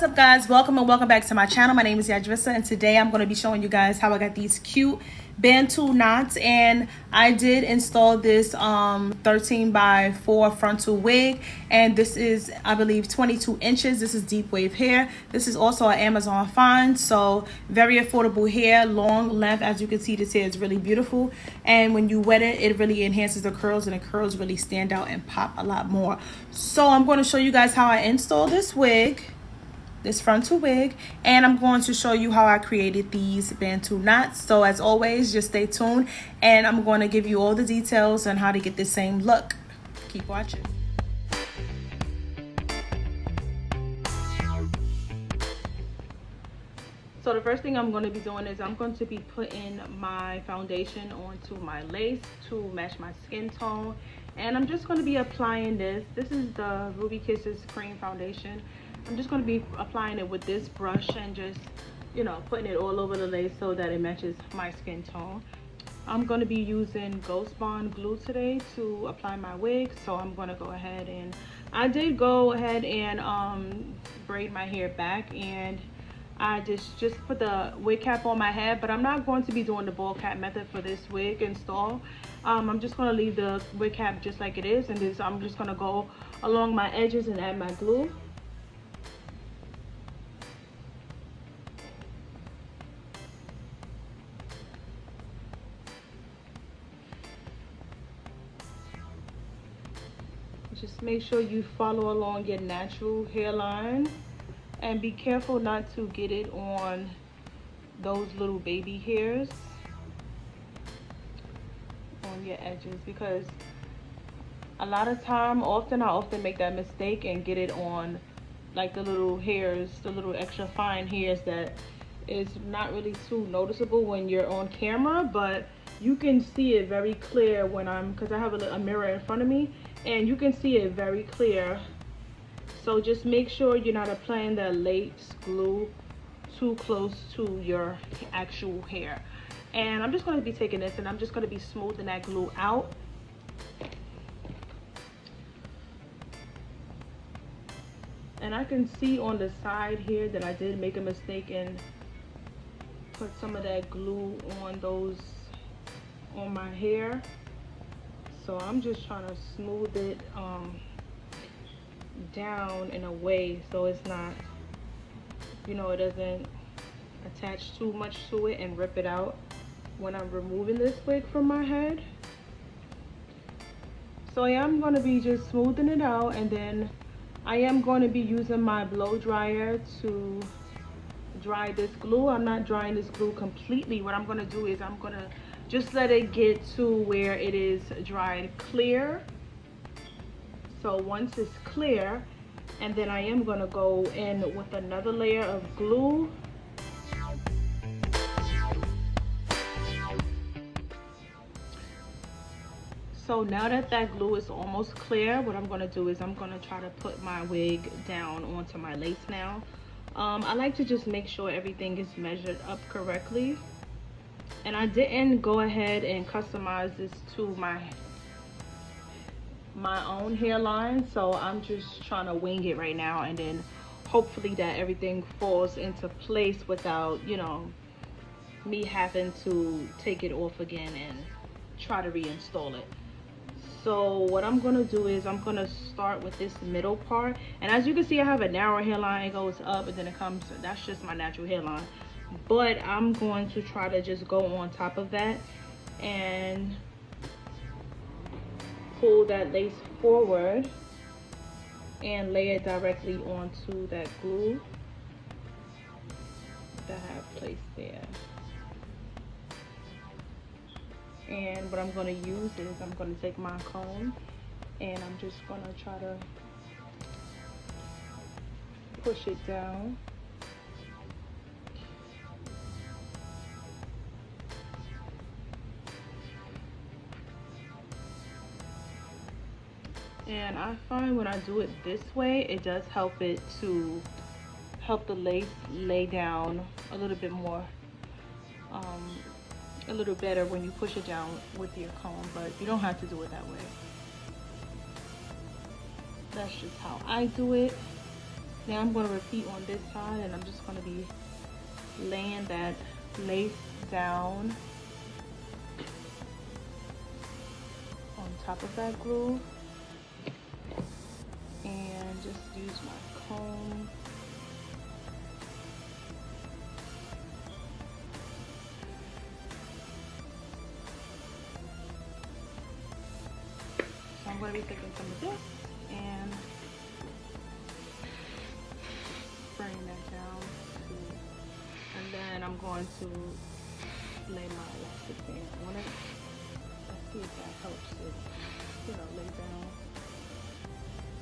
What's up, guys? Welcome and welcome back to my channel. My name is Yadrissa, and today I'm going to be showing you guys how I got these cute Bantu knots. And I did install this 13 by 4 frontal wig, and this is, I believe, 22 inches. This is deep wave hair. This is also an Amazon find, so very affordable hair, long length. As you can see, this hair is really beautiful, and when you wet it, it really enhances the curls, and the curls really stand out and pop a lot more. So I'm going to show you guys how I install this wig, this frontal wig, and I'm going to show you how I created these Bantu knots. So as always, just stay tuned, and I'm going to give you all the details on how to get the same look. Keep watching. So the first thing I'm going to be doing is I'm going to be putting my foundation onto my lace to match my skin tone, and I'm just going to be applying this. This is the Ruby Kisses cream foundation. I'm just going to be applying it with this brush and just, you know, putting it all over the lace so that it matches my skin tone. I'm going to be using Ghost Bond glue today to apply my wig, so I'm going to go ahead and I did go ahead and braid my hair back, and I just put the wig cap on my head, but I'm not going to be doing the ball cap method for this wig install. I'm just going to leave the wig cap just like it is, and this I'm just going to go along my edges and add my glue. Just make sure you follow along your natural hairline, and be careful not to get it on those little baby hairs on your edges, because a lot of time, I often make that mistake and get it on like the little hairs, the little extra fine hairs that is not really too noticeable when you're on camera, but you can see it very clear when because I have a mirror in front of me, and you can see it very clear. So just make sure you're not applying that lace glue too close to your actual hair. And I'm just going to be taking this and I'm just going to be smoothing that glue out. And I can see on the side here that I did make a mistake and put some of that glue on my hair. So I'm just trying to smooth it down in a way so it's not, you know, it doesn't attach too much to it and rip it out when I'm removing this wig from my head. So I am going to be just smoothing it out, and then I am going to be using my blow dryer to dry this glue. I'm not drying this glue completely. What I'm going to do is I'm going to just let it get to where it is dried clear. So once it's clear, and then I am going to go in with another layer of glue. So now that that glue is almost clear, what I'm going to do is I'm going to try to put my wig down onto my lace now. I like to just make sure everything is measured up correctly. And I didn't go ahead and customize this to my own hairline, so I'm just trying to wing it right now, and then hopefully that everything falls into place without, you know, me having to take it off again and try to reinstall it. So what I'm gonna do is I'm gonna start with this middle part, and as you can see, I have a narrow hairline. It goes up and then it comes, that's just my natural hairline, but I'm going to try to just go on top of that and pull that lace forward and lay it directly onto that glue that I have placed there. And what I'm going to use is I'm going to take my comb and I'm just going to try to push it down. And I find when I do it this way, it does help the lace lay down a little bit more, a little better when you push it down with your comb, but you don't have to do it that way. That's just how I do it. Now I'm going to repeat on this side, and I'm just going to be laying that lace down on top of that groove, and just use my comb so I'm going to be taking some of this and spraying that down too. And then I'm going to lay my elastic band on it. Let's see if that helps it, you know, lay down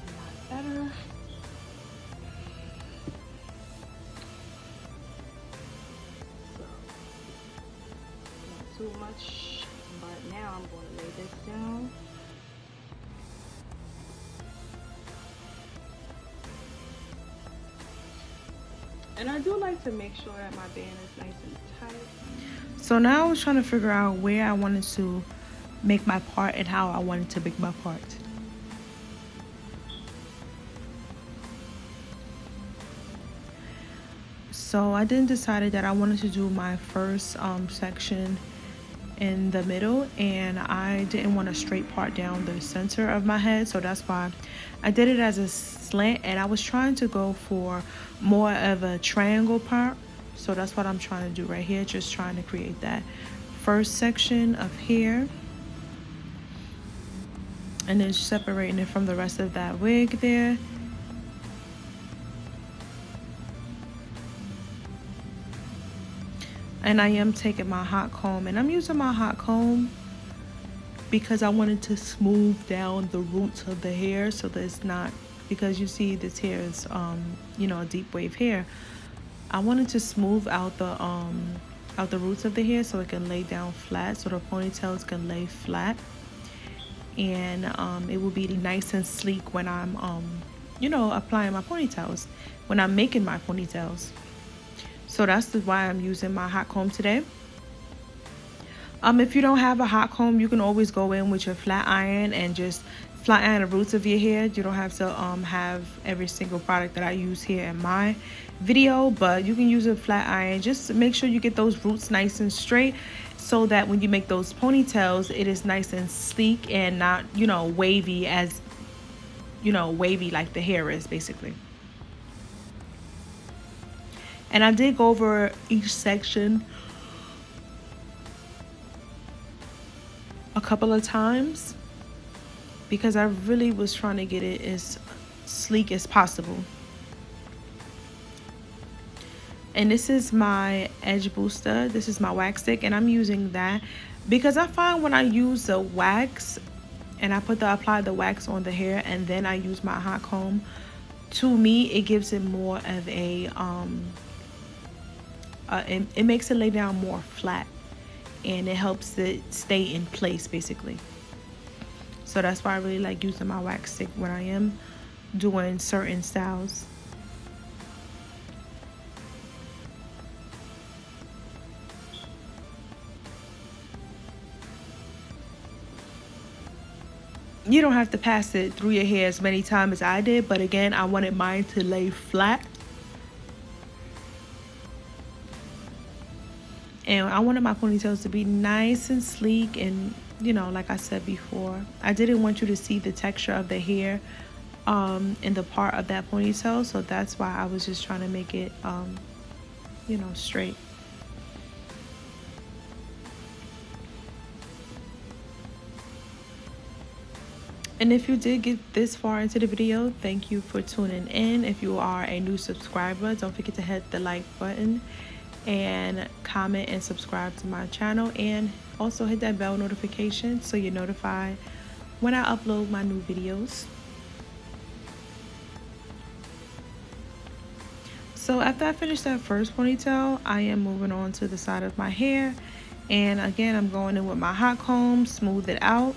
a lot better. So, not too much, but now I'm going to lay this down. And I do like to make sure that my band is nice and tight. So now I was trying to figure out where I wanted to make my part and how I wanted to make my part. So I then decided that I wanted to do my first section in the middle, and I didn't want a straight part down the center of my head, so that's why I did it as a slant, and I was trying to go for more of a triangle part. So that's what I'm trying to do right here, just trying to create that first section of hair and then separating it from the rest of that wig there. And I am taking my hot comb, and I'm using my hot comb because I wanted to smooth down the roots of the hair, so that it's not, because you see this hair is you know, a deep wave hair. I wanted to smooth out the roots of the hair so it can lay down flat, so the ponytails can lay flat, and it will be nice and sleek when I'm you know, applying my ponytails, when I'm making my ponytails. So that's why I'm using my hot comb today. If you don't have a hot comb, you can always go in with your flat iron and just flat iron the roots of your hair. You don't have to have every single product that I use here in my video, but you can use a flat iron. Just make sure you get those roots nice and straight, so that when you make those ponytails, it is nice and sleek and not, you know, wavy, as you know, wavy like the hair is basically. And I did go over each section a couple of times because I really was trying to get it as sleek as possible. And this is my edge booster. This is my wax stick, and I'm using that because I find when I use the wax and I apply the wax on the hair and then I use my hot comb, to me it gives it more of a it makes it lay down more flat, and it helps it stay in place basically. So that's why I really like using my wax stick when I am doing certain styles. You don't have to pass it through your hair as many times as I did, but again, I wanted mine to lay flat. And I wanted my ponytails to be nice and sleek, and you know, like I said before, I didn't want you to see the texture of the hair in the part of that ponytail, so that's why I was just trying to make it you know, straight. And if you did get this far into the video, thank you for tuning in. If you are a new subscriber, don't forget to hit the like button and comment and subscribe to my channel, and also hit that bell notification so you're notified when I upload my new videos. So after I finish that first ponytail, I am moving on to the side of my hair, and again I'm going in with my hot comb, smooth it out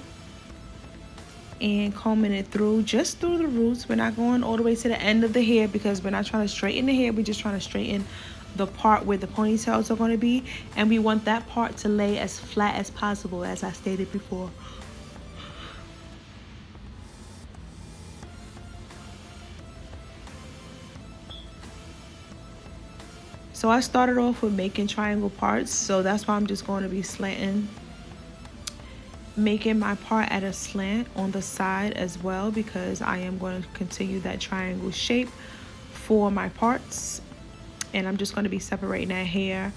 and combing it through, just through the roots. We're not going all the way to the end of the hair because we're not trying to straighten the hair, we're just trying to straighten the part where the ponytails are going to be, and we want that part to lay as flat as possible, as I stated before. So I started off with making triangle parts, so that's why I'm just going to be slanting, making my part at a slant on the side as well, because I am going to continue that triangle shape for my parts. And I'm just going to be separating that hair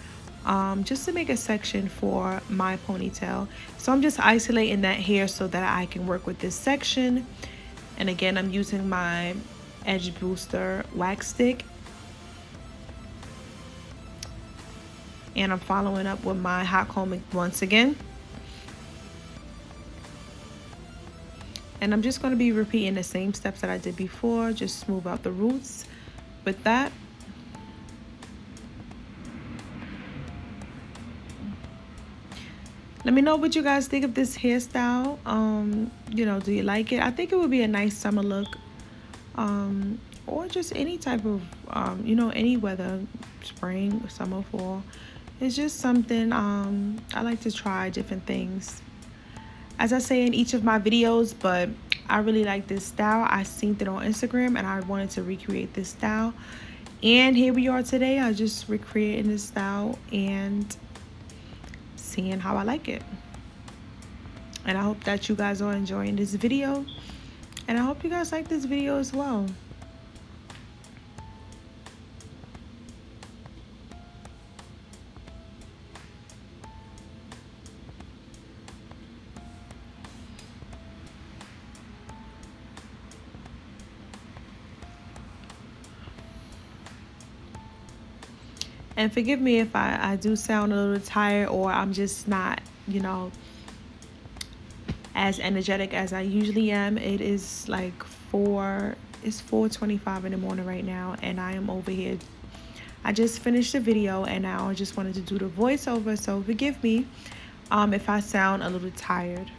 just to make a section for my ponytail. So I'm just isolating that hair so that I can work with this section. And again, I'm using my Edge Booster wax stick, and I'm following up with my hot comb once again. And I'm just going to be repeating the same steps that I did before, just smooth out the roots with that. Let me know what you guys think of this hairstyle. You know, do you like it? I think it would be a nice summer look, or just any type of, you know, any weather, spring, summer, fall. It's just something I like to try different things, as I say in each of my videos. But I really like this style. I seen it on Instagram and I wanted to recreate this style, and here we are today. I just recreating this style and seeing how I like it. And I hope that you guys are enjoying this video, and I hope you guys like this video as well. And forgive me if I do sound a little tired, or I'm just not, you know, as energetic as I usually am. It is like it's 4:25 in the morning right now, and I am over here. I just finished the video and now I just wanted to do the voiceover, so forgive me if I sound a little tired.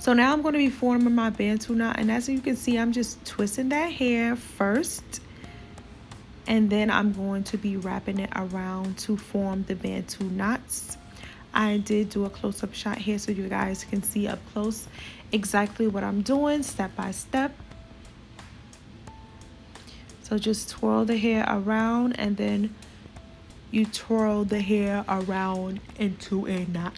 So now I'm going to be forming my Bantu knot, and as you can see, I'm just twisting that hair first, and then I'm going to be wrapping it around to form the Bantu knots. I did do a close-up shot here so you guys can see up close exactly what I'm doing step by step. So just twirl the hair around, and then you twirl the hair around into a knot.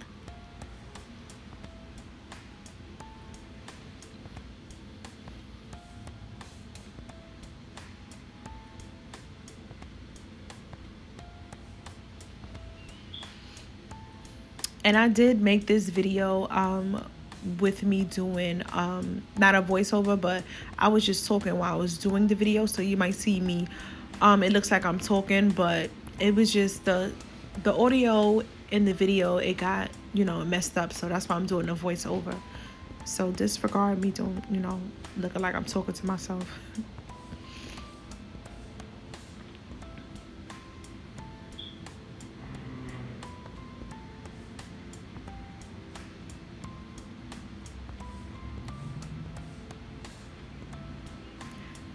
And I did make this video with me doing not a voiceover, but I was just talking while I was doing the video, so you might see me it looks like I'm talking, but it was just the audio in the video, it got, you know, messed up, so that's why I'm doing a voiceover. So disregard me doing, you know, looking like I'm talking to myself.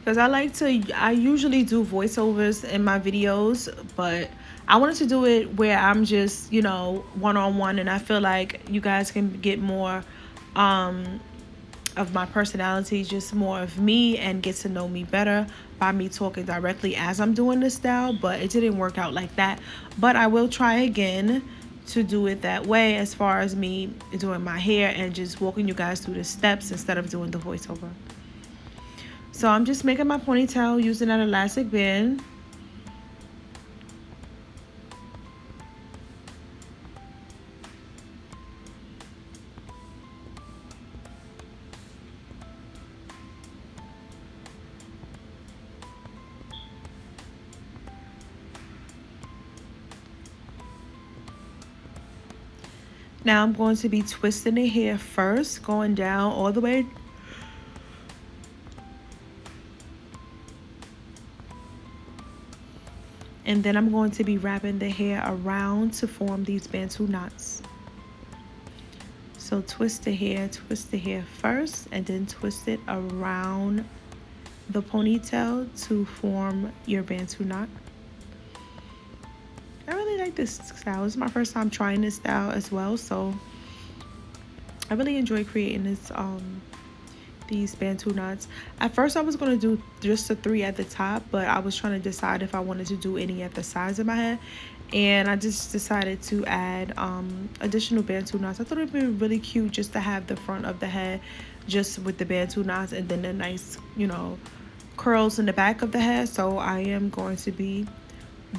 Because I usually do voiceovers in my videos, but I wanted to do it where I'm just, you know, one-on-one, and I feel like you guys can get more of my personality, just more of me, and get to know me better by me talking directly as I'm doing this style. But it didn't work out like that, but I will try again to do it that way, as far as me doing my hair and just walking you guys through the steps instead of doing the voiceover. So I'm just making my ponytail using an elastic band. Now I'm going to be twisting the hair first, going down all the way. And then I'm going to be wrapping the hair around to form these Bantu knots. So twist the hair first, and then twist it around the ponytail to form your Bantu knot. I really like this style. This is my first time trying this style as well, so I really enjoy creating this these Bantu knots. At first I was going to do just the 3 at the top, but I was trying to decide if I wanted to do any at the sides of my head, and I just decided to add additional Bantu knots. I thought it would be really cute just to have the front of the head just with the Bantu knots, and then the nice, you know, curls in the back of the head. So I am going to be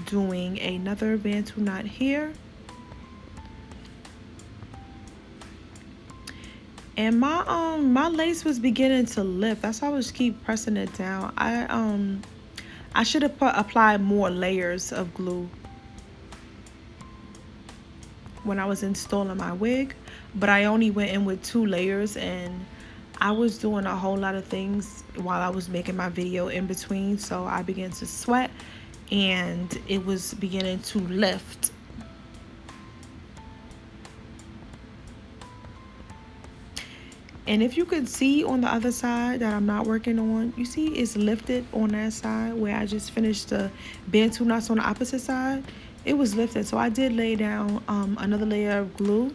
doing another Bantu knot here. And my lace was beginning to lift. That's why I was keep pressing it down. I should have applied more layers of glue when I was installing my wig, but I only went in with 2 layers, and I was doing a whole lot of things while I was making my video in between, so I began to sweat and it was beginning to lift. And if you could see on the other side that I'm not working on, you see it's lifted on that side where I just finished the Bantu knots on the opposite side. It was lifted, so I did lay down another layer of glue,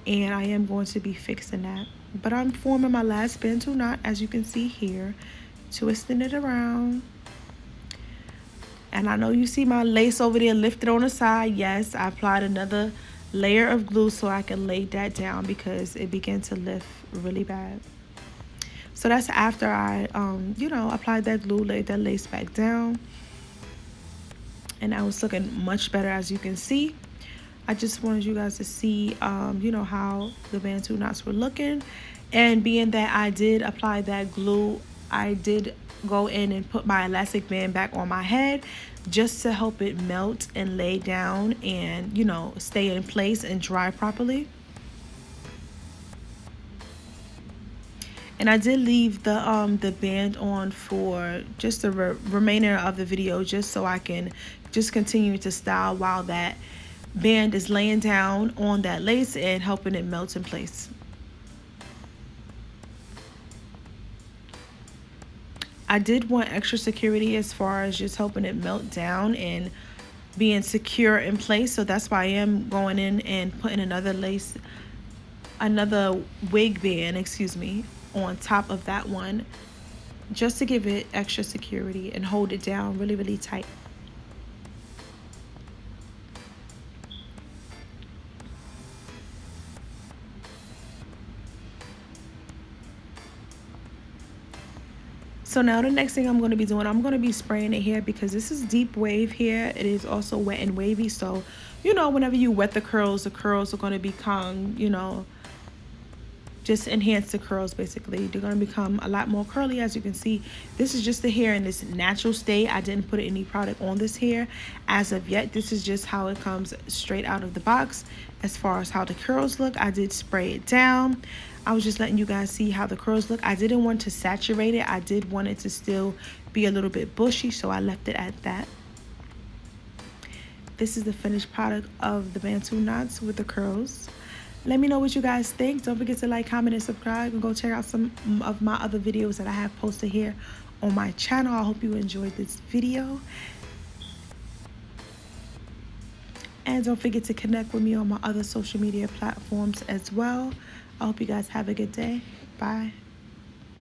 and I am going to be fixing that. But I'm forming my last Bantu knot, as you can see here, twisting it around. And I know you see my lace over there lifted on the side. Yes, I applied another layer of glue so I can lay that down because it began to lift really bad. So that's after I you know, applied that glue, laid that lace back down, and I was looking much better, as you can see. I just wanted you guys to see you know, how the Bantu knots were looking. And being that I did apply that glue, I did go in and put my elastic band back on my head just to help it melt and lay down and, you know, stay in place and dry properly. And I did leave the band on for just the remainder of the video, just so I can just continue to style while that band is laying down on that lace and helping it melt in place. I did want extra security as far as just helping it melt down and being secure in place, so that's why I am going in and putting another wig band, excuse me, on top of that one, just to give it extra security and hold it down really, really tight. So now the next thing I'm going to be doing, I'm going to be spraying it here because this is deep wave here. It is also wet and wavy. So, you know, whenever you wet the curls are going to become, you know, just enhance the curls basically. They're going to become a lot more curly. As you can see, this is just the hair in its natural state. I didn't put any product on this hair as of yet. This is just how it comes straight out of the box. As far as how the curls look, I did spray it down. I was just letting you guys see how the curls look. I didn't want to saturate it. I did want it to still be a little bit bushy, so I left it at that. This is the finished product of the Bantu knots with the curls. Let me know what you guys think. Don't forget to like, comment, and subscribe, and go check out some of my other videos that I have posted here on my channel. I hope you enjoyed this video. And don't forget to connect with me on my other social media platforms as well. I hope you guys have a good day. Bye.